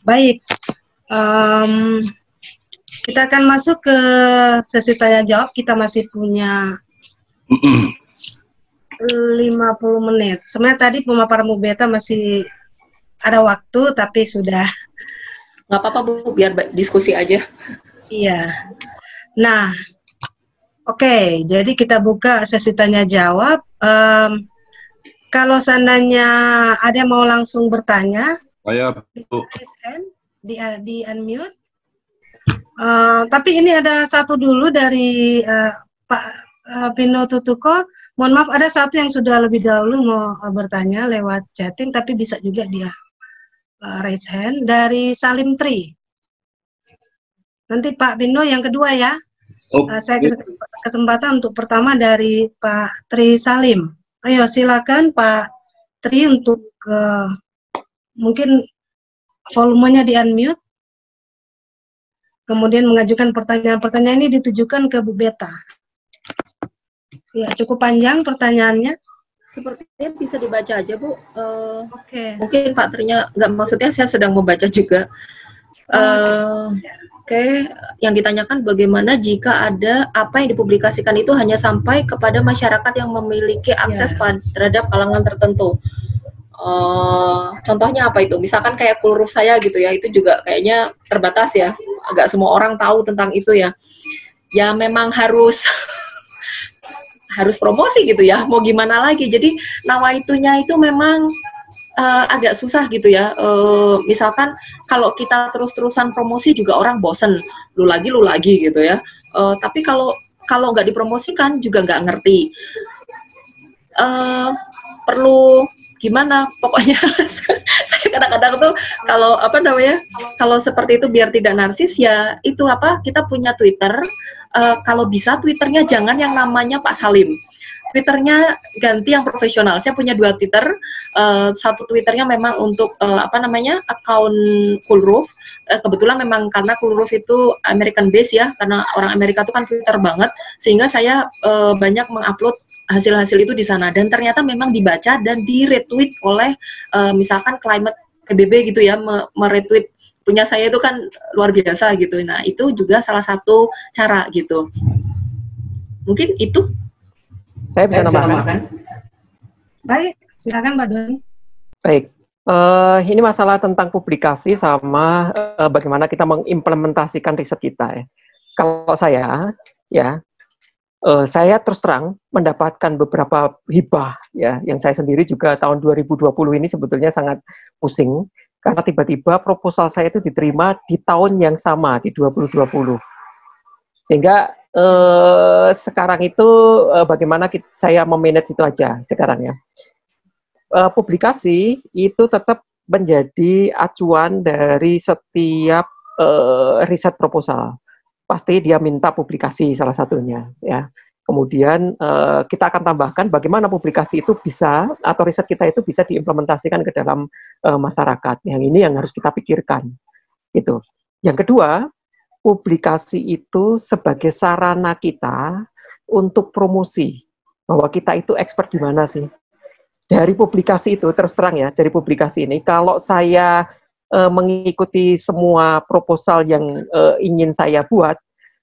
Baik, em, kita akan masuk ke sesi tanya jawab. Kita masih punya 50 menit. Sebenarnya tadi pemaparan Bu Beta masih ada waktu, tapi sudah. Nggak apa-apa Bu, biar diskusi aja. Iya. Nah, oke, jadi kita buka sesi tanya jawab. Kalau seandainya ada yang mau langsung bertanya, di unmute. Tapi ini ada satu dulu dari Pak Pino Tutuko. Mohon maaf, ada satu yang sudah lebih dahulu mau bertanya lewat chatting, tapi bisa juga dia raise hand dari Salim Tri. Nanti Pak Pino yang kedua ya. Saya kesempatan untuk pertama dari Pak Tri Salim. Ayo silakan Pak Tri untuk mungkin volumenya di unmute. Kemudian mengajukan pertanyaan-pertanyaan ini ditujukan ke Bu Beta. Ya, cukup panjang pertanyaannya. Sepertinya bisa dibaca aja Bu. Oke. Mungkin Pak Trinya, nggak, maksudnya saya sedang membaca juga. Oke, yang ditanyakan bagaimana jika ada apa yang dipublikasikan itu hanya sampai kepada masyarakat yang memiliki akses terhadap kalangan tertentu. Contohnya apa itu? Misalkan kayak kulruf saya gitu ya, itu juga kayaknya terbatas ya. Agak semua orang tahu tentang itu ya. Ya memang harus harus promosi gitu ya. Mau gimana lagi? Jadi nawaitunya itu memang agak susah gitu ya. Misalkan kalau kita terus-terusan promosi juga orang bosen, lu lagi gitu ya. Tapi kalau nggak dipromosikan juga nggak ngerti. Perlu gimana? Pokoknya saya kadang-kadang tuh kalau seperti itu biar tidak narsis ya itu kita punya Twitter. Kalau bisa Twitternya jangan yang namanya Pak Salim. Twitternya ganti yang profesional. Saya punya 2 Twitter. Satu Twitternya memang untuk akun Kulruf. Kebetulan memang karena Kulruf itu American base ya, karena orang Amerika itu kan Twitter banget, sehingga saya banyak mengupload hasil-hasil itu di sana. Dan ternyata memang dibaca dan di-retweet oleh misalkan Climate PBB gitu ya, meretweet punya saya itu kan luar biasa gitu. Nah itu juga salah satu cara gitu. Mungkin itu. Saya bisa nambahkan. Baik, silakan Mbak Doni. Baik, ini masalah tentang publikasi sama bagaimana kita mengimplementasikan riset kita ya. Kalau saya, ya, saya terus terang mendapatkan beberapa hibah ya, yang saya sendiri juga tahun 2020 ini sebetulnya sangat pusing karena tiba-tiba proposal saya itu diterima di tahun yang sama di 2020, sehingga sekarang itu bagaimana saya memanage itu aja sekarang ya. Publikasi itu tetap menjadi acuan dari setiap riset proposal. Pasti dia minta publikasi salah satunya ya. Kemudian kita akan tambahkan bagaimana publikasi itu bisa atau riset kita itu bisa diimplementasikan ke dalam masyarakat. Yang ini yang harus kita pikirkan gitu. Yang kedua, publikasi itu sebagai sarana kita untuk promosi bahwa kita itu expert di mana sih. Dari publikasi itu, terus terang ya, dari publikasi ini, kalau saya mengikuti semua proposal yang ingin saya buat,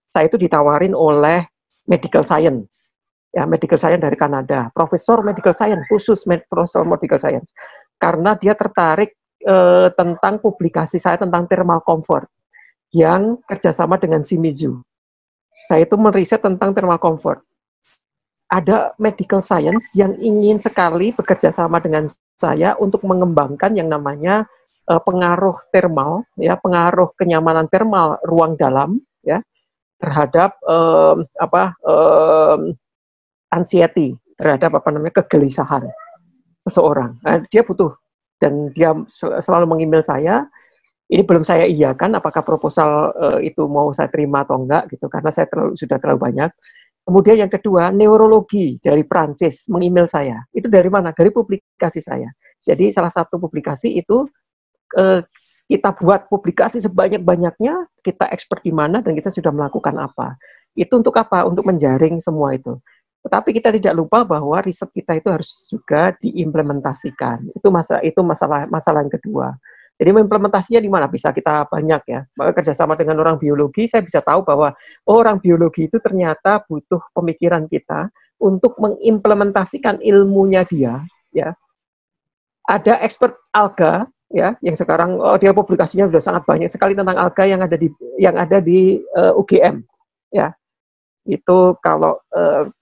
saya itu ditawarin oleh medical science, ya, medical science dari Kanada, profesor medical science, khusus profesor medical science, karena dia tertarik tentang publikasi saya tentang thermal comfort, yang kerjasama dengan Shimizu. Saya itu meriset tentang thermal comfort. Ada medical science yang ingin sekali bekerja sama dengan saya untuk mengembangkan yang namanya pengaruh thermal, ya, pengaruh kenyamanan thermal ruang dalam, ya, terhadap anxiety, terhadap kegelisahan seseorang. Nah, dia butuh dan dia selalu meng-email saya. Ini belum saya iyakan apakah proposal itu mau saya terima atau enggak gitu, karena saya sudah terlalu banyak. Kemudian yang kedua, neurologi dari Prancis meng-email saya. Itu dari mana? Dari publikasi saya. Jadi salah satu publikasi itu kita buat publikasi sebanyak-banyaknya, kita expert di mana dan kita sudah melakukan apa. Itu untuk apa? Untuk menjaring semua itu. Tetapi kita tidak lupa bahwa riset kita itu harus juga diimplementasikan. Itu masalah yang kedua. Jadi implementasinya di mana bisa kita banyak ya. Maka kerjasama dengan orang biologi, saya bisa tahu bahwa orang biologi itu ternyata butuh pemikiran kita untuk mengimplementasikan ilmunya dia. Ya, ada expert alga ya, yang sekarang dia publikasinya sudah sangat banyak sekali tentang alga yang ada di UGM. Ya, itu kalau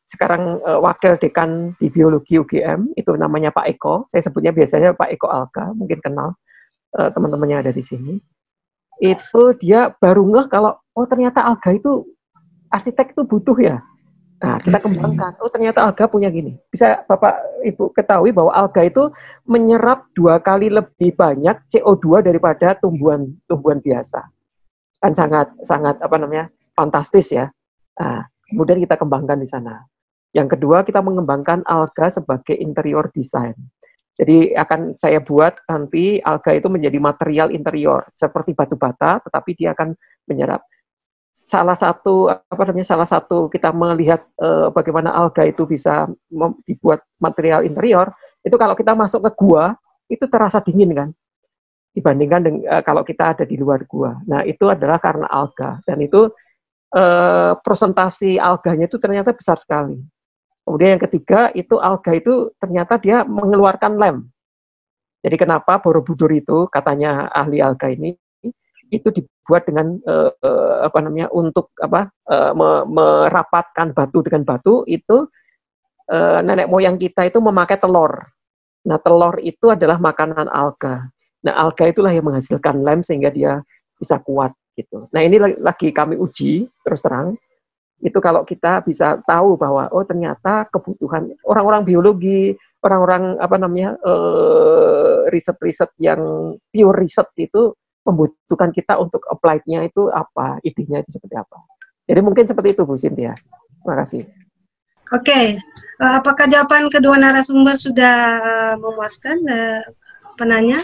sekarang wakil dekan di biologi UGM itu namanya Pak Eko. Saya sebutnya biasanya Pak Eko Alga, mungkin kenal. Teman-temannya ada di sini, itu dia baru ngeh kalau ternyata alga itu arsitek itu butuh ya. Nah, kita kembangkan. Ternyata alga punya gini. Bisa Bapak Ibu ketahui bahwa alga itu menyerap 2 kali lebih banyak CO2 daripada tumbuhan biasa. Kan sangat fantastis ya. Nah, kemudian kita kembangkan di sana. Yang kedua, kita mengembangkan alga sebagai interior design. Jadi akan saya buat nanti alga itu menjadi material interior seperti batu bata, tetapi dia akan menyerap. Salah satu kita melihat bagaimana alga itu bisa dibuat material interior. Itu kalau kita masuk ke gua itu terasa dingin kan, dibandingkan dengan kalau kita ada di luar gua. Nah itu adalah karena alga, dan itu presentasi alganya itu ternyata besar sekali. Kemudian yang ketiga, itu alga itu ternyata dia mengeluarkan lem. Jadi kenapa Borobudur itu, katanya ahli alga ini, itu dibuat dengan untuk merapatkan batu dengan batu, itu nenek moyang kita itu memakai telur. Nah, telur itu adalah makanan alga. Nah, alga itulah yang menghasilkan lem sehingga dia bisa kuat gitu. Nah, ini lagi kami uji terus terang. Itu kalau kita bisa tahu bahwa ternyata kebutuhan orang-orang biologi, orang-orang riset-riset yang pure riset itu membutuhkan kita untuk apply-nya itu apa, idenya itu seperti apa. Jadi mungkin seperti itu Bu Cynthia. Terima kasih. Oke. Apakah jawaban kedua narasumber sudah memuaskan penanya?